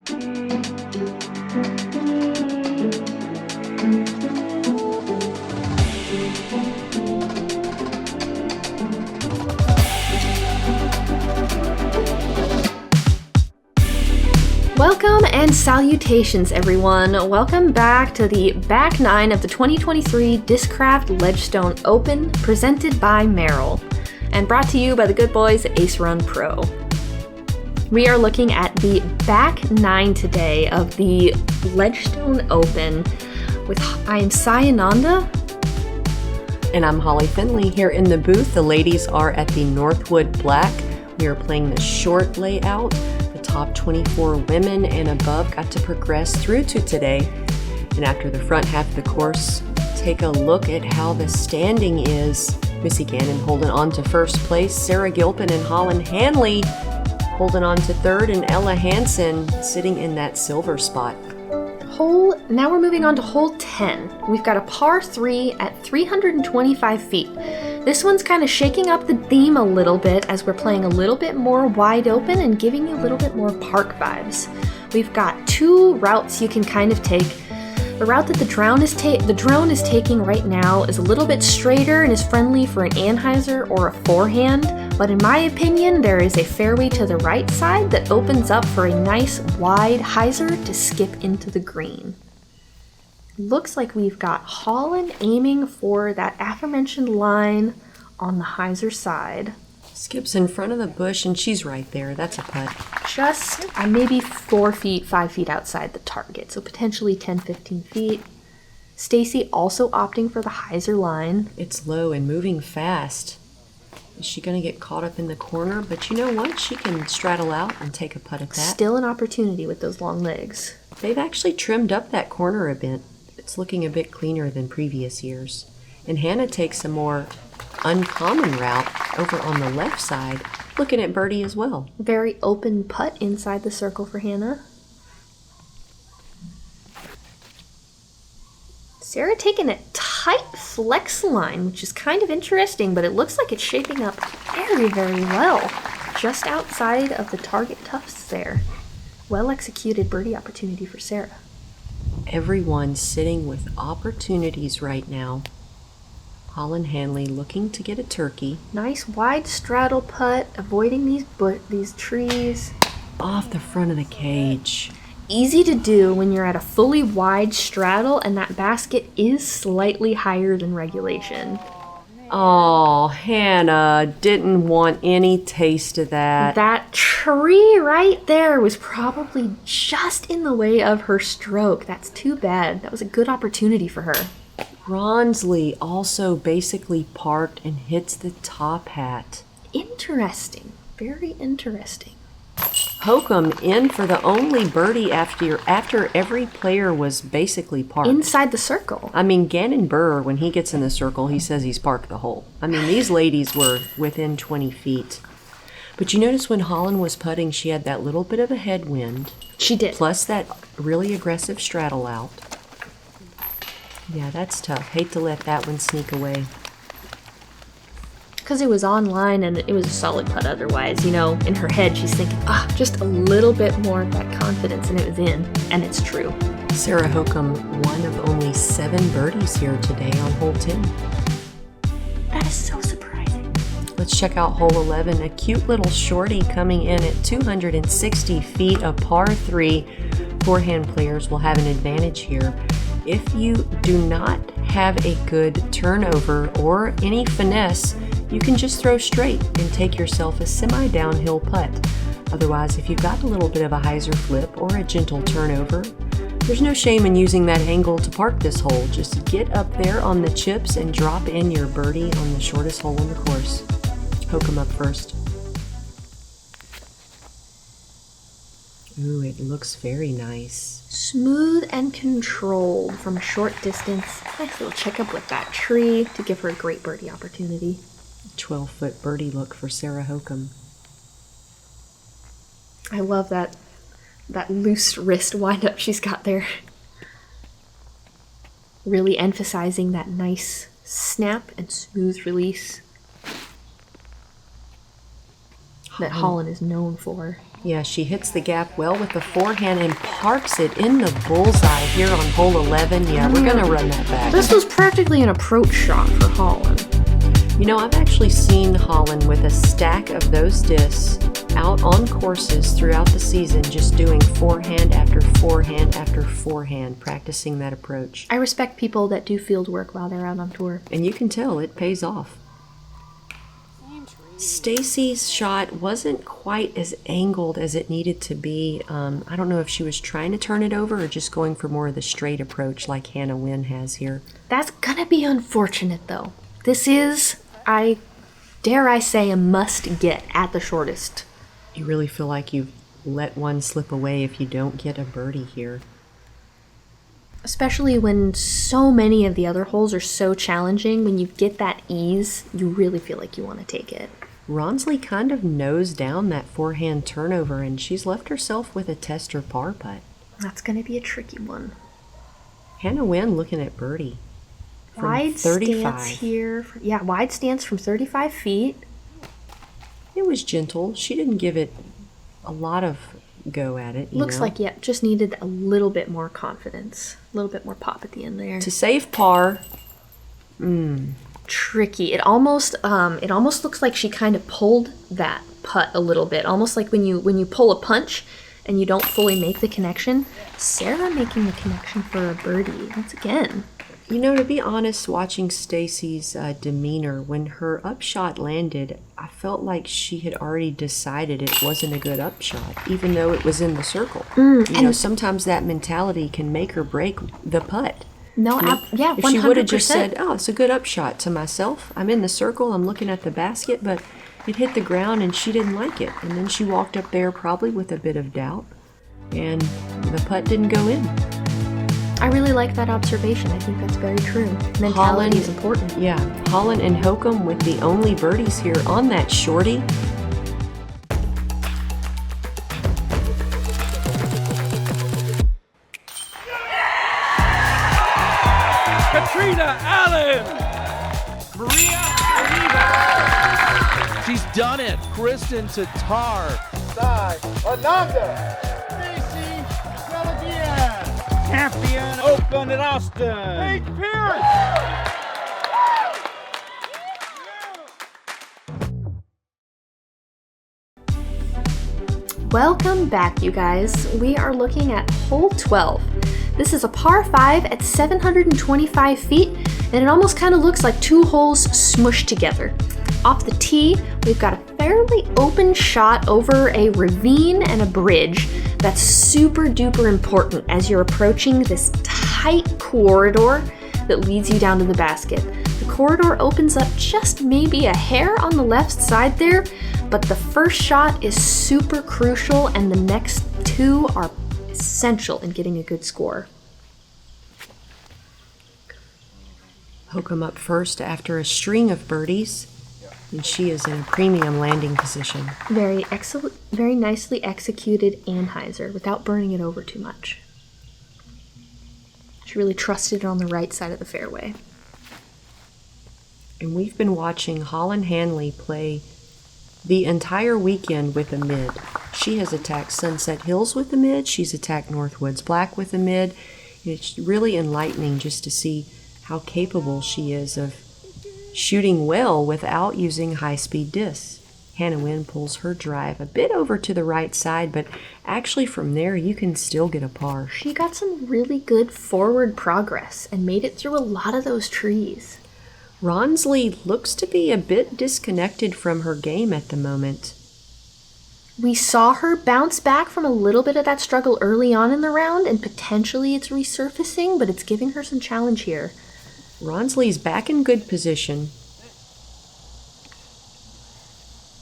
Welcome and salutations, everyone. Welcome back to the back nine of the 2023 Discraft Ledgestone Open, presented by Merrill, and brought to you by the good boys at Ace Run Pro. We are looking at the back nine today of the Ledgestone Open with I am Sayananda. And I'm Holyn Handley here in the booth. The ladies are at the Northwood Black. We are playing the short layout. The top 24 women and above got to progress through to today. And after the front half of the course, take a look at how the standing is. Missy Gannon holding on to first place. Sarah Gilpin and Holyn Handley holding on to third, and Ella Hansen sitting in that silver spot. Now we're moving on to hole 10. We've got a par 3 at 325 feet. This one's kind of shaking up the theme a little bit as we're playing a little bit more wide open and giving you a little bit more park vibes. We've got two routes you can kind of take. The route that the drone is taking right now is a little bit straighter and is friendly for an anhyzer or a forehand, but in my opinion, there is a fairway to the right side that opens up for a nice wide hyzer to skip into the green. Looks like we've got Holyn aiming for that aforementioned line on the hyzer side. Skips in front of the bush, and she's right there. That's a putt. Just maybe 4 feet, 5 feet outside the target, so potentially 10, 15 feet. Stacie also opting for the hyzer line. It's low and moving fast. Is she going to get caught up in the corner? But you know what? She can straddle out and take a putt at that. Still an opportunity with those long legs. They've actually trimmed up that corner a bit. It's looking a bit cleaner than previous years. And Hanna takes a more uncommon route over on the left side, looking at birdie as well. Very open putt inside the circle for Hanna. Sarah taking a tight flex line, which is kind of interesting, but it looks like it's shaping up very, very well. Just outside of the target tufts there. Well executed birdie opportunity for Sarah. Everyone's sitting with opportunities right now. Holyn Handley looking to get a turkey. Nice wide straddle putt, avoiding these trees. Off the front of the cage. Easy to do when you're at a fully wide straddle and that basket is slightly higher than regulation. Oh, Hanna didn't want any taste of that. That tree right there was probably just in the way of her stroke. That's too bad. That was a good opportunity for her. Rawnsley also basically parked and hits the top hat. Interesting. Very interesting. Hokom in for the only birdie after every player was basically parked. Inside the circle. I mean, Gannon Burr, when he gets in the circle, he says he's parked the hole. I mean, these ladies were within 20 feet. But you notice when Holyn was putting, she had that little bit of a headwind. She did. Plus that really aggressive straddle out. Yeah, that's tough. Hate to let that one sneak away. Because it was online and it was a solid putt otherwise. You know, in her head, she's thinking, just a little bit more of that confidence, and it was in. And it's true. Sarah Hokom, one of only 7 birdies here today on hole 10. That is so surprising. Let's check out hole 11. A cute little shorty coming in at 260 feet, a par 3. Forehand players will have an advantage here. If you do not have a good turnover or any finesse, you can just throw straight and take yourself a semi-downhill putt. Otherwise, if you've got a little bit of a hyzer flip or a gentle turnover, there's no shame in using that angle to park this hole. Just get up there on the chips and drop in your birdie on the shortest hole on the course. Hokom up first. Ooh, it looks very nice. Smooth and controlled from a short distance. Nice little checkup with that tree to give her a great birdie opportunity. 12-foot birdie look for Sarah Hokom. I love that loose wrist wind-up she's got there. Really emphasizing that nice snap and smooth release that Holyn is known for. Yeah, she hits the gap well with the forehand and parks it in the bullseye here on hole 11. Yeah, we're going to run that back. This was practically an approach shot for Holyn. You know, I've actually seen Holyn with a stack of those discs out on courses throughout the season, just doing forehand after forehand after forehand, practicing that approach. I respect people that do field work while they're out on tour. And you can tell it pays off. Stacie's shot wasn't quite as angled as it needed to be. I don't know if she was trying to turn it over or just going for more of the straight approach like Hanna Huynh has here. That's gonna be unfortunate, though. This is, dare I say, a must-get at the shortest. You really feel like you've let one slip away if you don't get a birdie here. Especially when so many of the other holes are so challenging, when you get that ease, you really feel like you want to take it. Rawnsley kind of nosed down that forehand turnover, and she's left herself with a tester par putt. That's going to be a tricky one. Hanna Huynh looking at birdie. Wide 35. stance here. Yeah, wide stance from 35 feet. It was gentle. She didn't give it a lot of go at it. Looks like, yeah, just needed a little bit more confidence. A little bit more pop at the end there. To save par. Tricky. It almost looks like she kind of pulled that putt a little bit. Almost like when you pull a punch and you don't fully make the connection. Sarah making the connection for a birdie once again. You know, to be honest, watching Stacie's demeanor, when her upshot landed, I felt like she had already decided it wasn't a good upshot, even though it was in the circle. You know, sometimes that mentality can make or break the putt. No, yeah, 100%. If she would have just said, oh, it's a good upshot to myself. I'm in the circle, I'm looking at the basket, but it hit the ground and she didn't like it. And then she walked up there probably with a bit of doubt, and the putt didn't go in. I really like that observation. I think that's very true. Mentality is important. Yeah, Holyn and Hokom with the only birdies here on that shorty. Katrina Allen! Maria Oliva! She's done it! Kristen Tatar! Sai Ananda! Stacie Rawnsley! Champion Oakland and Austin! Paige Pierce! Welcome back, you guys. We are looking at hole 12. This is a par 5 at 725 feet, and it almost kind of looks like two holes smushed together. Off the tee, we've got a fairly open shot over a ravine and a bridge that's super duper important as you're approaching this tight corridor that leads you down to the basket. The corridor opens up just maybe a hair on the left side there, but the first shot is super crucial and the next two are essential in getting a good score. Hokom up first after a string of birdies, and she is in a premium landing position. Very nicely executed anhyzer without burning it over too much. She really trusted it on the right side of the fairway. And we've been watching Holyn Handley play the entire weekend with a mid. She has attacked Sunset Hills with a mid. She's attacked Northwoods Black with a mid. And it's really enlightening just to see how capable she is of shooting well without using high-speed discs. Hanna Huynh pulls her drive a bit over to the right side, but actually from there you can still get a par. She got some really good forward progress and made it through a lot of those trees. Rawnsley looks to be a bit disconnected from her game at the moment. We saw her bounce back from a little bit of that struggle early on in the round, and potentially it's resurfacing, but it's giving her some challenge here. Rawnsley's back in good position.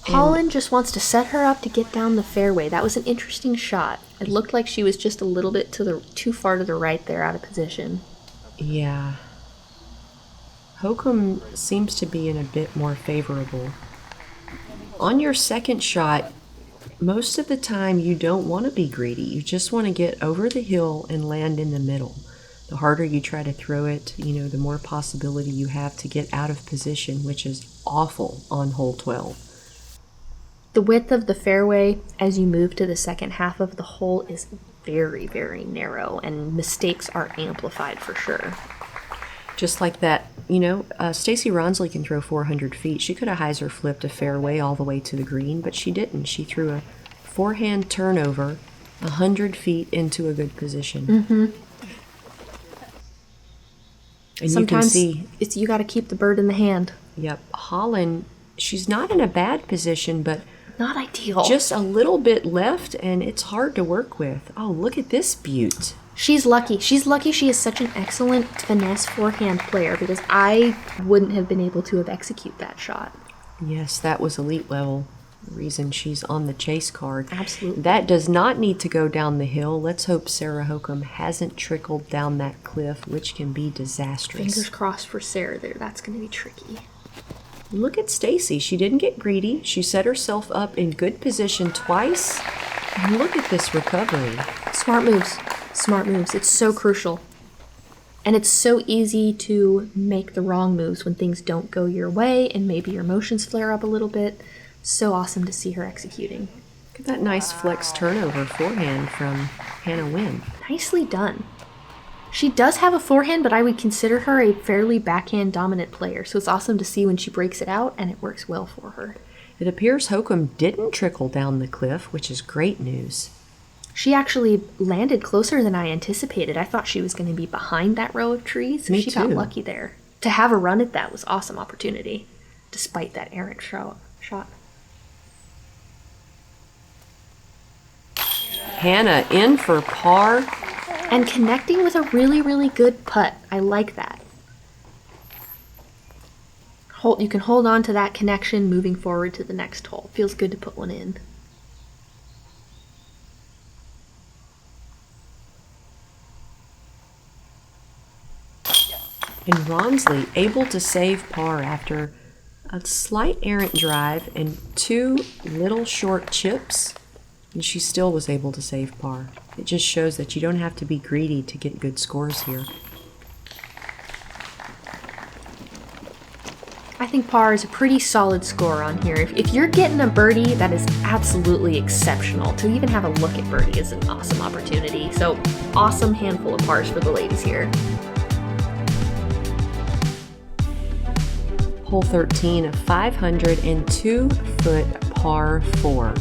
Holyn just wants to set her up to get down the fairway. That was an interesting shot. It looked like she was just a little bit too far to the right there, out of position. Yeah. Hokom seems to be in a bit more favorable. On your second shot, most of the time you don't want to be greedy. You just want to get over the hill and land in the middle. The harder you try to throw it, the more possibility you have to get out of position, which is awful on hole 12. The width of the fairway as you move to the second half of the hole is very, very narrow, and mistakes are amplified for sure. Just like that, you know, Stacie Rawnsley can throw 400 feet. She could have hyzer flipped a fairway all the way to the green, but she didn't. She threw a forehand turnover 100 feet into a good position. Mm-hmm. And sometimes you can see, you got to keep the bird in the hand. Yep, Holyn, she's not in a bad position, but not ideal. Just a little bit left, and it's hard to work with. Oh, look at this beaut. She's lucky. She's lucky she is such an excellent finesse forehand player, because I wouldn't have been able to have executed that shot. Yes, that was elite level. The reason she's on the chase card. Absolutely. That does not need to go down the hill. Let's hope Sarah Hokom hasn't trickled down that cliff, which can be disastrous. Fingers crossed for Sarah there. That's going to be tricky. Look at Stacie. She didn't get greedy. She set herself up in good position twice. And look at this recovery. Smart moves. Smart moves. It's so crucial. And it's so easy to make the wrong moves when things don't go your way and maybe your emotions flare up a little bit. So awesome to see her executing. Look at that nice flex turnover forehand from Hanna Huynh. Nicely done. She does have a forehand, but I would consider her a fairly backhand dominant player, so it's awesome to see when she breaks it out and it works well for her. It appears Hokom didn't trickle down the cliff, which is great news. She actually landed closer than I anticipated. I thought she was going to be behind that row of trees, so she got lucky there. To have a run at that was awesome opportunity, despite that errant shot. Hanna in for par. And connecting with a really, really good putt. I like that. You can hold on to that connection moving forward to the next hole. Feels good to put one in. And Rawnsley able to save par after a slight errant drive and 2 little short chips. And she still was able to save par. It just shows that you don't have to be greedy to get good scores here. I think par is a pretty solid score on here. If you're getting a birdie, that is absolutely exceptional. To even have a look at birdie is an awesome opportunity. So awesome handful of pars for the ladies here. Hole 13, a 502-foot par 4.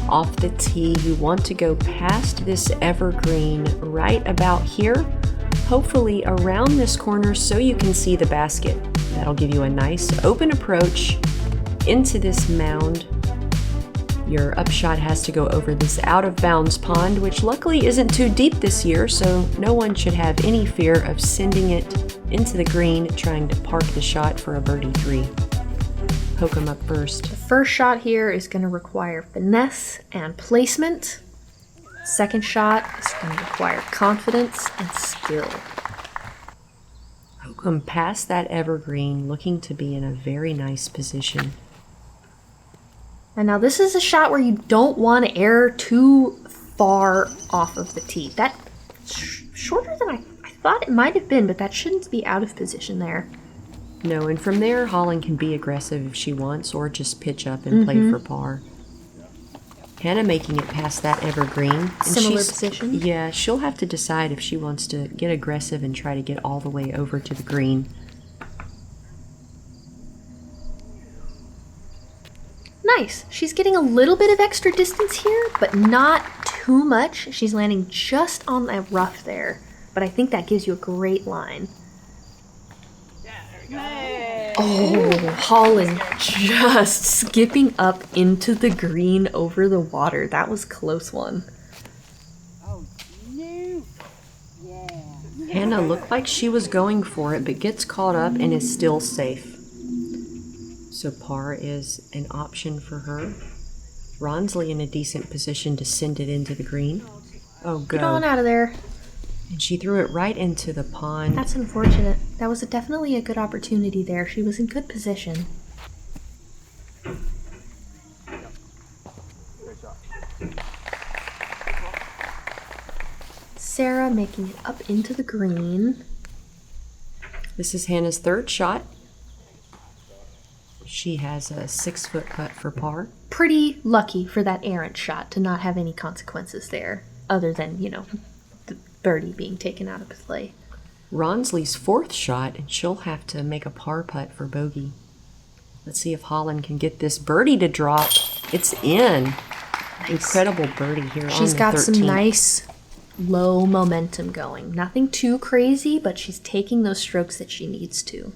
Off the tee, you want to go past this evergreen right about here, hopefully around this corner so you can see the basket. That'll give you a nice open approach into this mound. Your upshot has to go over this out of bounds pond, which luckily isn't too deep this year, so no one should have any fear of sending it into the green trying to park the shot for a birdie 3. Hokom up first. The first shot here is going to require finesse and placement. Second shot is going to require confidence and skill. Hokom past that evergreen, looking to be in a very nice position. And now this is a shot where you don't want to err too far off of the tee. That's shorter than I thought it might have been, but that shouldn't be out of position there. No, and from there, Holyn can be aggressive if she wants, or just pitch up and play for par. Hanna making it past that evergreen. And similar position? Yeah, she'll have to decide if she wants to get aggressive and try to get all the way over to the green. Nice. She's getting a little bit of extra distance here, but not too much. She's landing just on that rough there, but I think that gives you a great line. Oh, Holyn just skipping up into the green over the water. That was a close one. Hanna looked like she was going for it, but gets caught up and is still safe. So par is an option for her. Rawnsley in a decent position to send it into the green. Oh, go. Get on out of there. And she threw it right into the pond. That's unfortunate. That was definitely a good opportunity there. She was in good position. Sarah making it up into the green. This is Hanna's third shot. She has a 6-foot putt for par. pretty lucky for that errant shot to not have any consequences there, other than, you know, the birdie being taken out of play. Rawnsley's fourth shot, and she'll have to make a par putt for bogey. Let's see if Holyn can get this birdie to drop. It's in. Nice. Incredible birdie here on the 13th. She's got some nice low momentum going. Nothing too crazy, but she's taking those strokes that she needs to.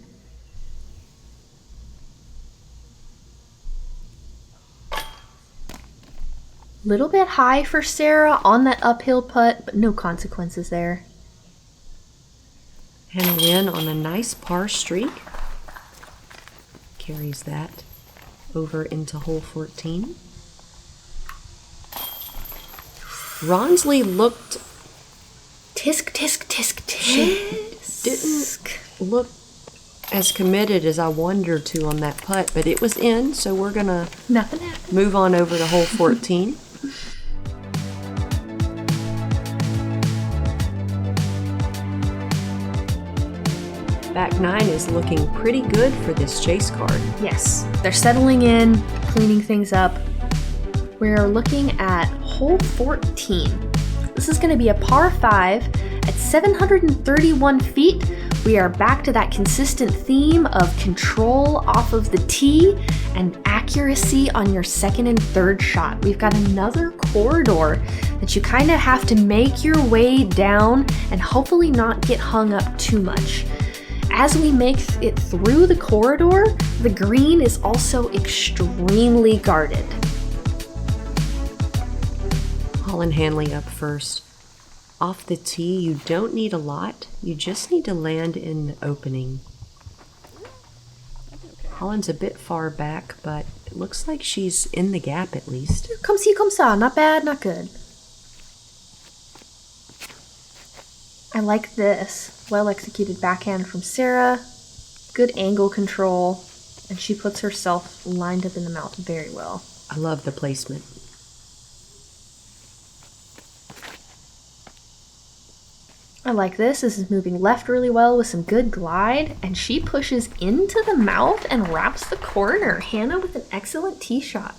Little bit high for Sarah on that uphill putt, but no consequences there. Hanna Huynh on a nice par streak. Carries that over into hole 14. Rawnsley looked... Tisk, tisk, tisk, tisk. She didn't look as committed as I wanted her to on that putt, but it was in, so we're going to move on over to hole 14. Back nine is looking pretty good for this chase card. Yes, they're settling in, cleaning things up. We're looking at hole 14. This is going to be a par 5 at 731 feet. We are back to that consistent theme of control off of the tee and accuracy on your second and third shot. We've got another corridor that you kind of have to make your way down and hopefully not get hung up too much. As we make it through the corridor, the green is also extremely guarded. Holyn Handley up first. Off the tee, you don't need a lot. You just need to land in the opening. Holyn's a bit far back, but it looks like she's in the gap at least. Comme ci, comme ça. Not bad, not good. I like this. Well executed backhand from Sarah. Good angle control. And she puts herself lined up in the mount very well. I love the placement. I like this. This is moving left really well with some good glide. And she pushes into the mouth and wraps the corner. Hanna with an excellent tee shot.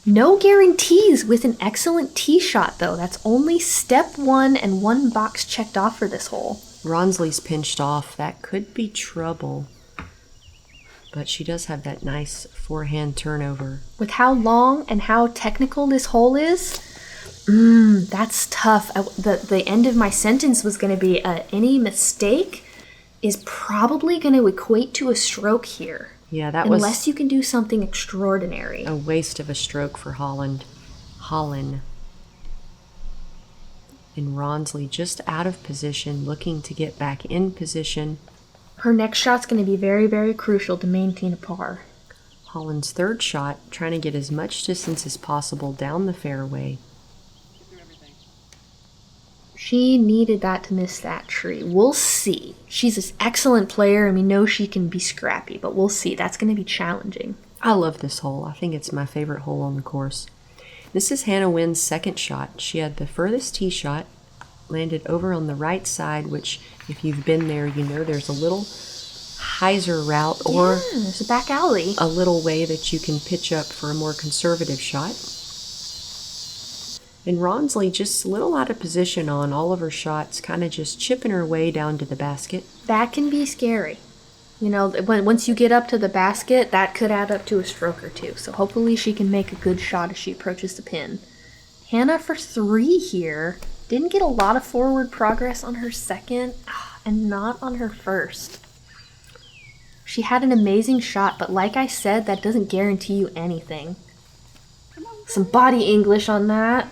No guarantees with an excellent tee shot, though. That's only step 1 and 1 box checked off for this hole. Rawnsley's pinched off. That could be trouble. But she does have that nice forehand turnover. With how long and how technical this hole is, that's tough. The end of my sentence was going to be any mistake is probably going to equate to a stroke here. Yeah, that was... Unless you can do something extraordinary. A waste of a stroke for Holyn. And Rawnsley just out of position, looking to get back in position. Her next shot's going to be very, very crucial to maintain a par. Holyn's third shot, trying to get as much distance as possible down the fairway. She needed that to miss that tree. We'll see. She's an excellent player, and we know she can be scrappy, but we'll see. That's going to be challenging. I love this hole. I think it's my favorite hole on the course. This is Hanna Huynh's second shot. She had the furthest tee shot, landed over on the right side, which if you've been there, you know there's a little hyzer route or there's a back alley. A little way that you can pitch up for a more conservative shot. And Rawnsley just a little out of position on all of her shots, kind of just chipping her way down to the basket. That can be scary. You know, once you get up to the basket, that could add up to a stroke or two. So hopefully she can make a good shot as she approaches the pin. Hanna for 3 here. Didn't get a lot of forward progress on her second, and not on her first. She had an amazing shot, but like I said, that doesn't guarantee you anything. Some body English on that.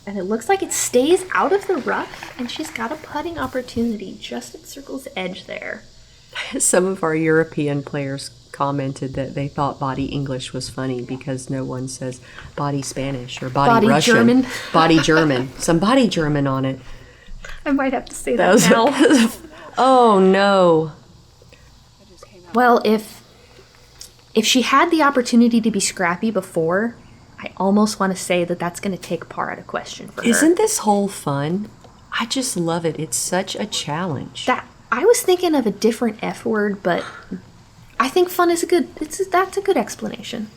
And it looks like it stays out of the rough, and she's got a putting opportunity just at circle's edge there. Some of our European players commented that they thought body English was funny because no one says body Spanish or body Russian. German. Body German. Some body German on it. I might have to say that now. Oh, no. Well, if she had the opportunity to be scrappy before, I almost want to say that that's going to take par out of question for her. Isn't this hole fun? I just love it. It's such a challenge. I was thinking of a different F word, but I think fun is that's a good explanation.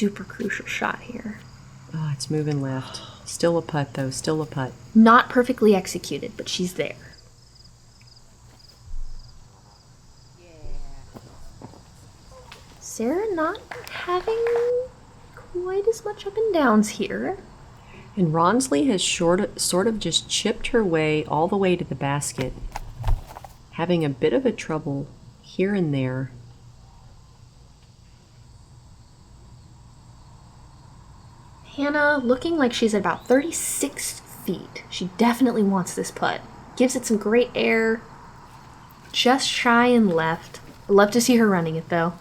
super crucial shot here. Oh, it's moving left. Still a putt, though. Still a putt. Not perfectly executed, but she's there. Sarah not having quite as much up and downs here. And Rawnsley has sort of just chipped her way all the way to the basket, having a bit of a trouble here and there. Hanna looking like she's at about 36 feet. She definitely wants this putt. Gives it some great air. Just shy and left. I'd love to see her running it though.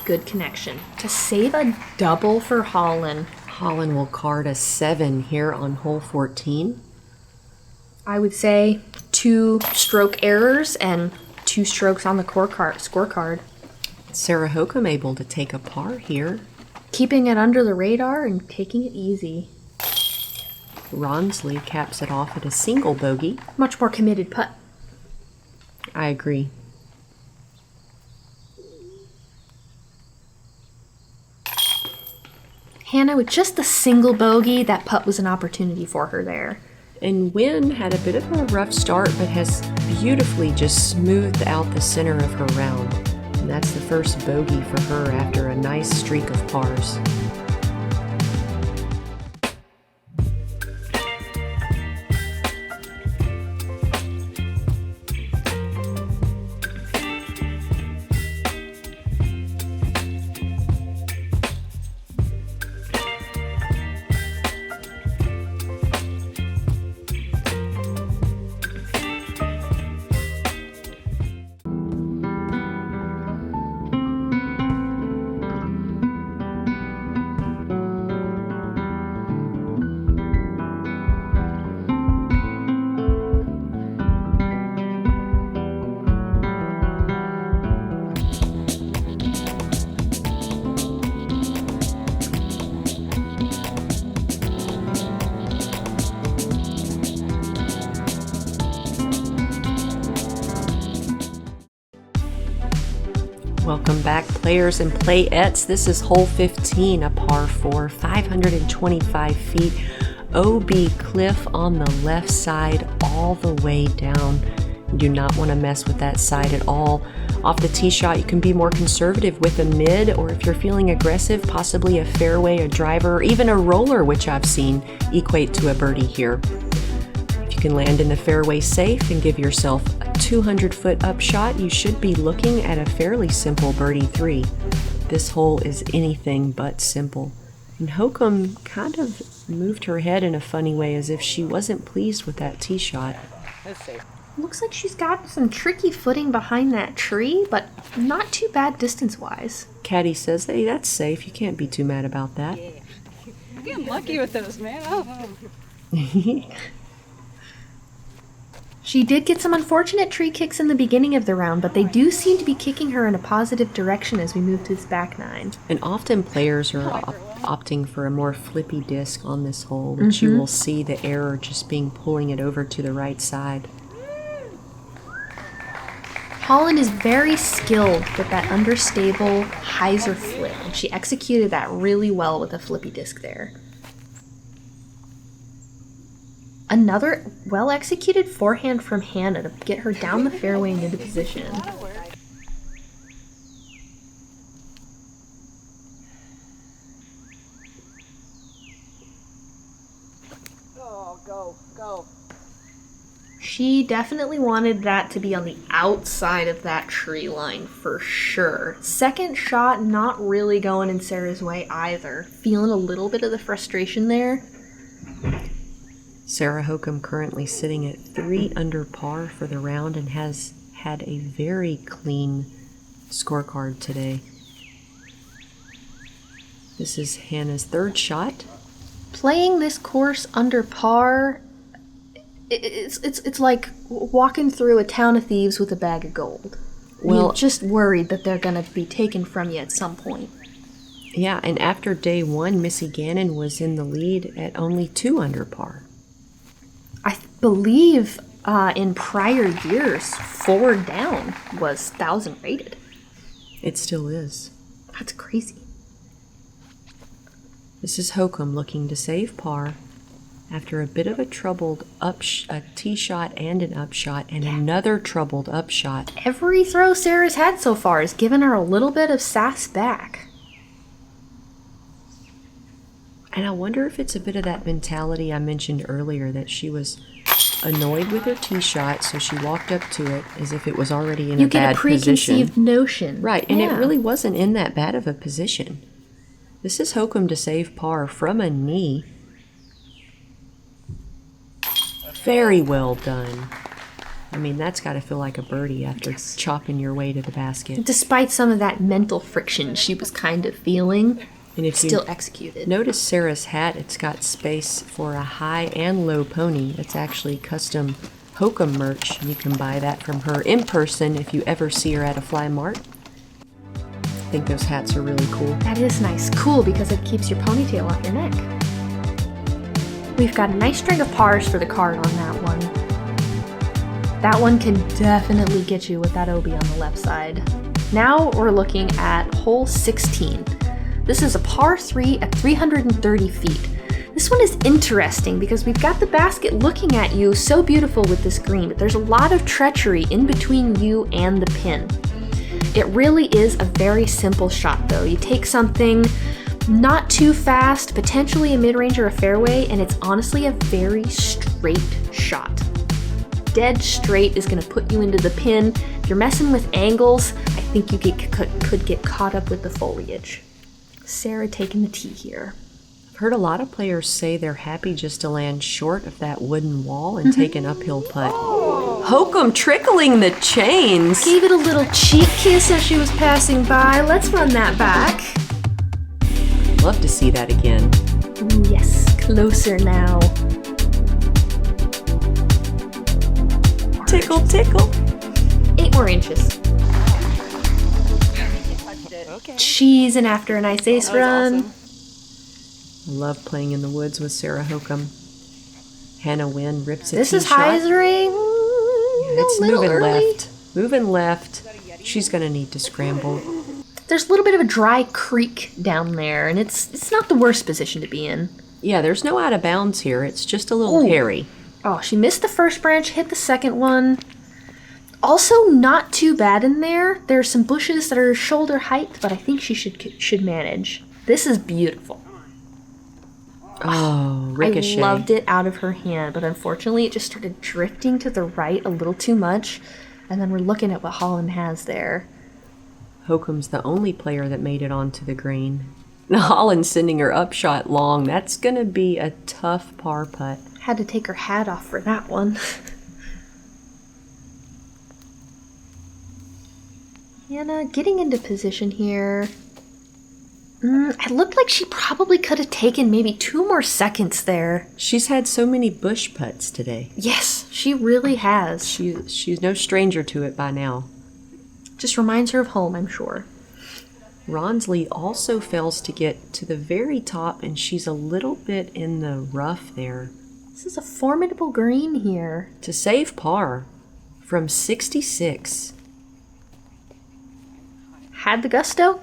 Good connection. To save a double for Holyn. Holyn will card a 7 here on hole 14. I would say 2 stroke errors and 2 strokes on the scorecard. Sarah Hokom able to take a par here. Keeping it under the radar and taking it easy. Rawnsley caps it off at a single bogey. Much more committed putt. I agree. Hanna, with just the single bogey, that putt was an opportunity for her there. And Huynh had a bit of a rough start, but has beautifully just smoothed out the center of her round. And that's the first bogey for her after a nice streak of pars. Welcome back, players and playettes. This is hole 15, a par 4, 525 feet. OB cliff on the left side all the way down. You do not want to mess with that side at all. Off the tee shot, you can be more conservative with a mid, or if you're feeling aggressive, possibly a fairway, a driver, or even a roller, which I've seen equate to a birdie here. If you can land in the fairway safe and give yourself a 200-foot upshot, you should be looking at a fairly simple birdie 3. This hole is anything but simple. And Hokom kind of moved her head in a funny way, as if she wasn't pleased with that tee shot. Looks like she's got some tricky footing behind that tree, but not too bad distance-wise. Caddy says, hey, that's safe. You can't be too mad about that. Yeah. You're getting lucky with those, man. Oh. She did get some unfortunate tree kicks in the beginning of the round, but they do seem to be kicking her in a positive direction as we move to this back 9. And often players are opting for a more flippy disc on this hole, which you will see the error just being pulling it over to the right side. Holyn is very skilled with that understable hyzer flip, and she executed that really well with a flippy disc there. Another well-executed forehand from Hanna to get her down the fairway and into position. Oh, go. She definitely wanted that to be on the outside of that tree line for sure. Second shot not really going in Sarah's way either. Feeling a little bit of the frustration there. Sarah Hokom currently sitting at 3 under par for the round and has had a very clean scorecard today. This is Hanna's 3rd shot. Playing this course under par, it's like walking through a town of thieves with a bag of gold. Well, you're just worried that they're going to be taken from you at some point. Yeah, and after day 1, Missy Gannon was in the lead at only 2 under par. I believe in prior years, 4 down was 1,000 rated. It still is. That's crazy. This is Hokom looking to save par after a bit of a troubled a tee shot and an upshot and another troubled upshot. Every throw Sarah's had so far has given her a little bit of sass back. And I wonder if it's a bit of that mentality I mentioned earlier, that she was annoyed with her tee shot, so she walked up to it as if it was already in a bad position. You get a preconceived notion. Right, and it really wasn't in that bad of a position. This is Hokom to save par from a knee. Very well done. I mean, that's got to feel like a birdie after chopping your way to the basket. Despite some of that mental friction she was kind of feeling, And if still you executed. notice Sarah's hat, it's got space for a high and low pony. It's actually custom Hokom merch. You can buy that from her in person if you ever see her at a fly mart. I think those hats are really cool. That is nice. Cool, because it keeps your ponytail off your neck. We've got a nice string of pars for the card on that one. That one can definitely get you with that OB on the left side. Now we're looking at hole 16. This is a par 3 at 330 feet. This one is interesting because we've got the basket looking at you, so beautiful with this green, but there's a lot of treachery in between you and the pin. It really is a very simple shot though. You take something not too fast, potentially a mid-range or a fairway, and it's honestly a very straight shot. Dead straight is going to put you into the pin. If you're messing with angles, I think you could get caught up with the foliage. Sarah taking the tee here. I've heard a lot of players say they're happy just to land short of that wooden wall and take an uphill putt. Hokom trickling the chains. Gave it a little cheek kiss as she was passing by. Let's run that back. Love to see that again. Ooh, yes, closer now. Tickle, tickle. 8 more inches. Cheesing after a nice ace run. I love playing in the woods with Sarah Hokom. Hanna Huynh rips a This tee is shot. Heisering. It's a little moving early. left. Moving left. She's going to need to scramble. There's a little bit of a dry creek down there, and it's not the worst position to be in. Yeah, there's no out of bounds here. It's just a little Ooh. hairy. Oh, she missed the first branch, hit the second one. Also, not too bad in there. There's some bushes that are shoulder height, but I think she should manage. This is beautiful. Oh, ricochet. I loved it out of her hand, but unfortunately it just started drifting to the right a little too much. And then we're looking at what Holyn has there. Hokom's the only player that made it onto the green. Holyn's sending her upshot long. That's going to be a tough par putt. Had to take her hat off for that one. Hanna getting into position here. It looked like she probably could have taken maybe 2 more seconds there. She's had so many bush putts today. Yes, she really has. She's no stranger to it by now. Just reminds her of home, I'm sure. Rawnsley also fails to get to the very top, and she's a little bit in the rough there. This is a formidable green here. To save par from 66. Had the gusto,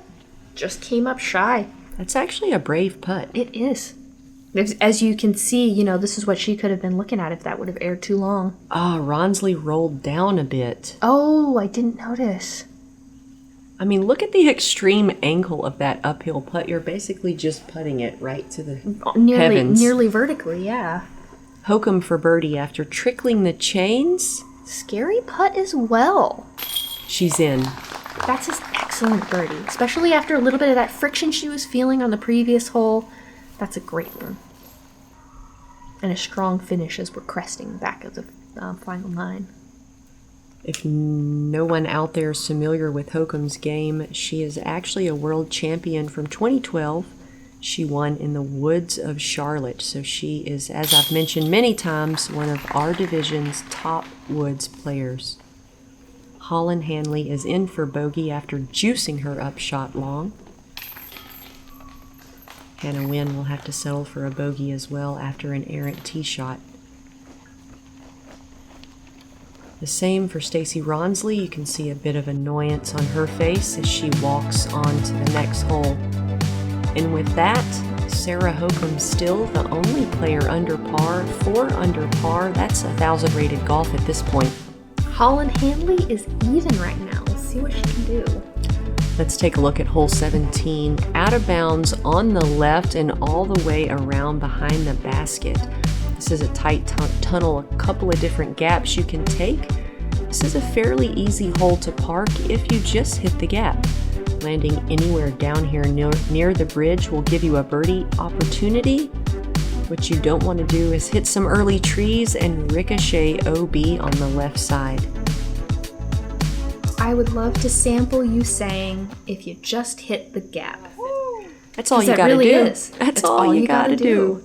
just came up shy. That's actually a brave putt. It is. As you can see, you know, this is what she could have been looking at if that would have aired too long. Ah, Rawnsley rolled down a bit. Oh, I didn't notice. I mean, look at the extreme angle of that uphill putt. You're basically just putting it right to the heavens. Nearly vertically, yeah. Hokom for birdie after trickling the chains. Scary putt as well. She's in. That's an excellent birdie, especially after a little bit of that friction she was feeling on the previous hole. That's a great one. And a strong finish as we're cresting back of the final 9. If no one out there is familiar with Hokom's game, she is actually a world champion from 2012. She won in the Woods of Charlotte, so she is, as I've mentioned many times, one of our division's top woods players. Holyn Handley is in for bogey after juicing her upshot long. Hanna Huynh will have to settle for a bogey as well after an errant tee shot. The same for Stacie Rawnsley. You can see a bit of annoyance on her face as she walks on to the next hole. And with that, Sarah Hokom still the only player under par, 4 under par. That's 1,000 rated golf at this point. Holyn Handley is even right now. Let's see what she can do. Let's take a look at hole 17. Out of bounds on the left and all the way around behind the basket. This is a tight tunnel, a couple of different gaps you can take. This is a fairly easy hole to park if you just hit the gap. Landing anywhere down here near the bridge will give you a birdie opportunity. What you don't want to do is hit some early trees and ricochet OB on the left side. I would love to sample you saying, if you just hit the gap. That's all you gotta really do. is. That's all you gotta do.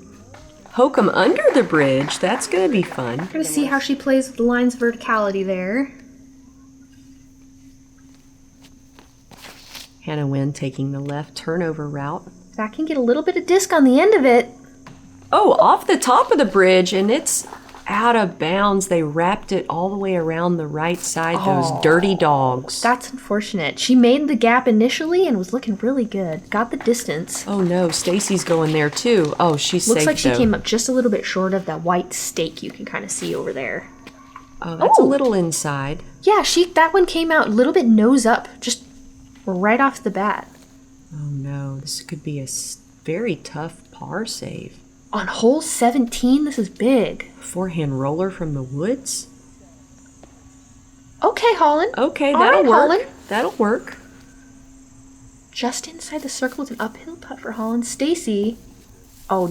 Hokom under the bridge. That's gonna be fun. We're gonna see how she plays with the line's verticality there. Hanna Huynh taking the left turnover route. That can get a little bit of disc on the end of it. Oh, off the top of the bridge, and it's out of bounds. They wrapped it all the way around the right side. Those dirty dogs. That's unfortunate. She made the gap initially and was looking really good. Got the distance. Oh no, Stacie's going there too. Oh, she's safe. Looks like she though. came up just a little bit short of that white stake you can kind of see over there. Oh, that's a little inside. Yeah, that one came out a little bit nose up, just right off the bat. Oh no, this could be a very tough par save. On hole 17, this is big. Forehand roller from the woods. Okay, Holyn. Okay, All that'll right, work. Holyn. That'll work. Just inside the circle with an uphill putt for Holyn. Stacie,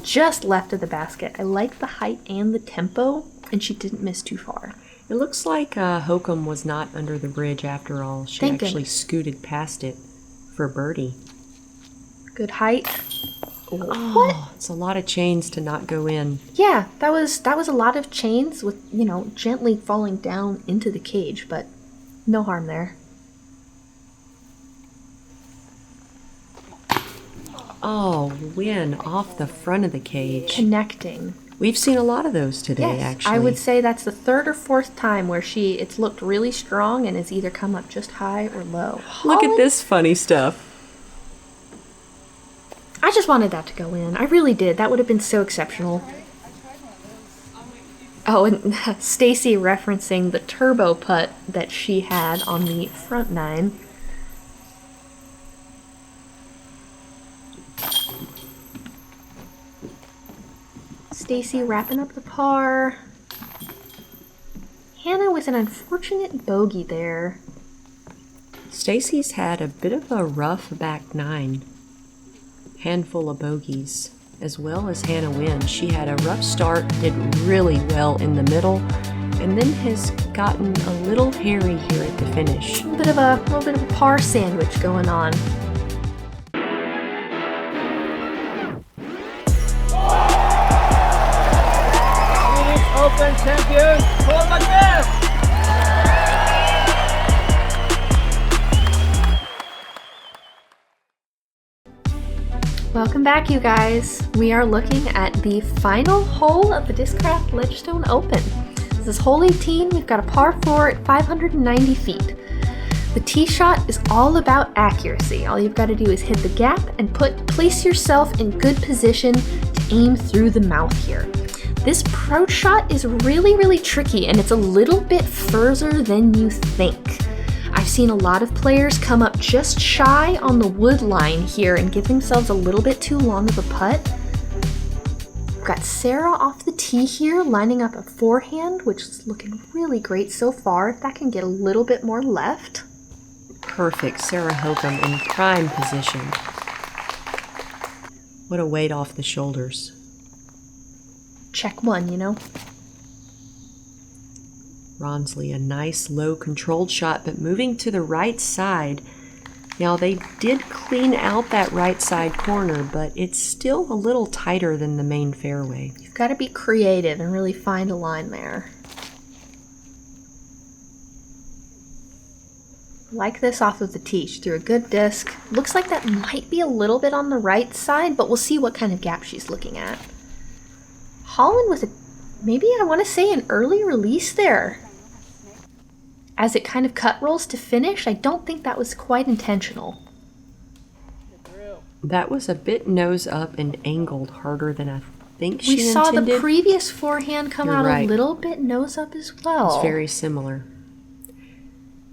just left of the basket. I like the height and the tempo, and she didn't miss too far. It looks like Hokom was not under the bridge after all. She Thank actually goodness. scooted past it for birdie. Good height. Oh, it's a lot of chains to not go in. Yeah, that was a lot of chains with, gently falling down into the cage, but no harm there. Oh, Huynh off the front of the cage. Connecting. We've seen a lot of those today, Yes, actually. I would say that's the 3rd or 4th time where it's looked really strong and has either come up just high or low. Look at this funny stuff. I just wanted that to go in. I really did. That would have been so exceptional. Oh, and Stacie referencing the turbo putt that she had on the front 9. Stacie wrapping up the par. Hanna with an unfortunate bogey there. Stacie's had a bit of a rough back 9. Handful of bogeys, as well as Hanna Huynh. She had a rough start, did really well in the middle, and then has gotten a little hairy here at the finish. A little bit of a par sandwich going on. Swedish Open champion, Holyn Handley. Welcome back, you guys. We are looking at the final hole of the Discraft Ledgestone Open. This is hole 18. We've got a par 4 at 590 feet. The tee shot is all about accuracy. All you've got to do is hit the gap and place yourself in good position to aim through the mouth here. This approach shot is really, really tricky, and it's a little bit further than you think. I've seen a lot of players come up just shy on the wood line here and give themselves a little bit too long of a putt. We've got Sarah off the tee here, lining up a forehand, which is looking really great so far. If that can get a little bit more left. Perfect. Sarah Hokom in prime position. What a weight off the shoulders. Check one, Rawnsley, a nice low controlled shot, but moving to the right side. Now they did clean out that right side corner, but it's still a little tighter than the main fairway. You've got to be creative and really find a line there. Like this off of the tee. She threw a good disc. Looks like that might be a little bit on the right side, but we'll see what kind of gap she's looking at. Holyn with maybe I want to say an early release there. as it kind of cut rolls to finish. I don't think that was quite intentional. That was a bit nose up and angled harder than I think she We saw intended. the previous forehand come You're out right. a little bit nose up as well. It's very similar.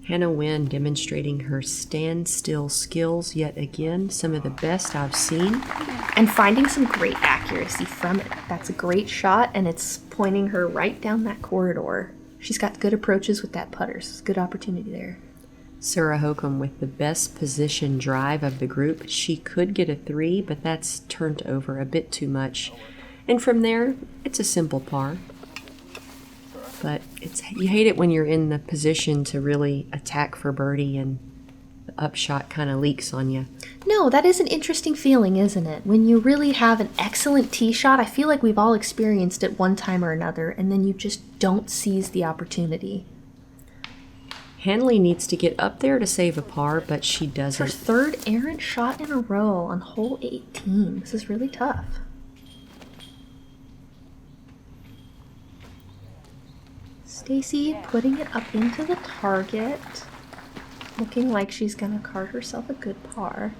Hanna Huynh demonstrating her standstill skills yet again, some of the best I've seen. And finding some great accuracy from it. That's a great shot, and it's pointing her right down that corridor. She's got good approaches with that putter, so it's a good opportunity there. Sarah Hokom with the best position drive of the group. She could get a 3, but that's turned over a bit too much. And from there, it's a simple par. But you hate it when you're in the position to really attack for birdie and the upshot kind of leaks on you. No, that is an interesting feeling, isn't it? When you really have an excellent tee shot, I feel like we've all experienced it one time or another, and then you just don't seize the opportunity. Handley needs to get up there to save a par, but she Her doesn't. third errant shot in a row on hole 18. This is really tough. Stacie putting it up into the target. Looking like she's going to card herself a good par.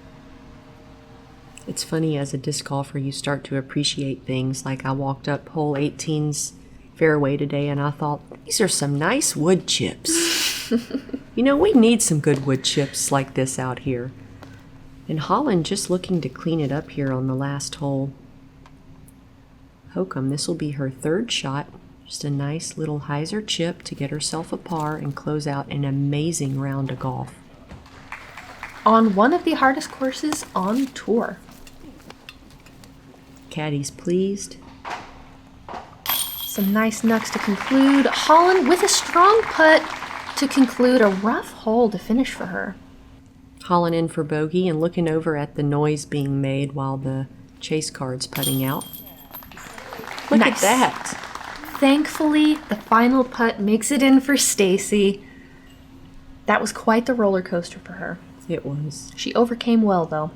It's funny, as a disc golfer, you start to appreciate things. Like I walked up hole 18's fairway today and I thought, these are some nice wood chips. You know, we need some good wood chips like this out here. And Holyn just looking to clean it up here on the last hole. Hokom, this will be her third shot. Just a nice little hyzer chip to get herself a par and close out an amazing round of golf. On one of the hardest courses on tour. Caddy's pleased. Some nice knucks to conclude. Holyn with a strong putt to conclude a rough hole to finish for her. Holyn in for bogey and looking over at the noise being made while the chase card's putting out. Look Nice. at that. Thankfully, the final putt makes it in for Stacie. That was quite the roller coaster for her. It was. She overcame well, though.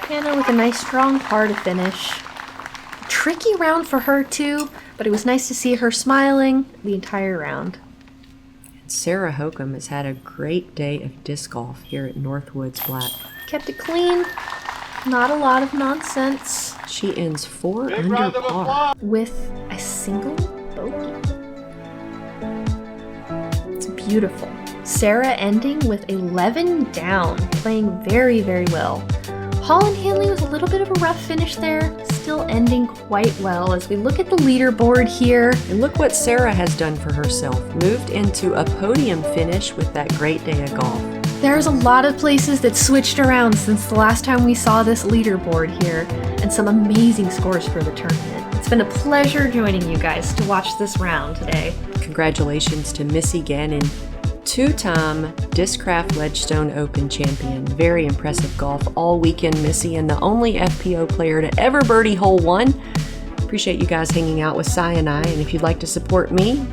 Hanna with a nice strong par to finish. Tricky round for her, too, but it was nice to see her smiling the entire round. Sarah Hokom has had a great day of disc golf here at Northwoods Black. Kept it clean. Not a lot of nonsense. She ends 4 under par. With a single bogey. It's beautiful. Sarah ending with 11 down, playing very, very well. Holyn Handley was a little bit of a rough finish there, still ending quite well as we look at the leaderboard here. And look what Sarah has done for herself. Moved into a podium finish with that great day of golf. There's a lot of places that switched around since the last time we saw this leaderboard here, and some amazing scores for the tournament. It's been a pleasure joining you guys to watch this round today. Congratulations to Missy Gannon, 2-time Discraft Ledgestone Open champion. Very impressive golf all weekend, Missy, and the only FPO player to ever birdie hole 1. Appreciate you guys hanging out with Cy and I, and if you'd like to support me,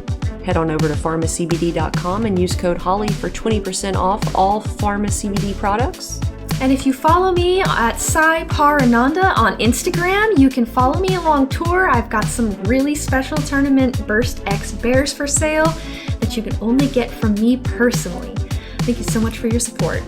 head on over to pharmacbd.com and use code HOLLY for 20% off all PharmaCBD products. And if you follow me at Sai Parananda on Instagram, you can follow me along tour. I've got some really special tournament Burst X bears for sale that you can only get from me personally. Thank you so much for your support.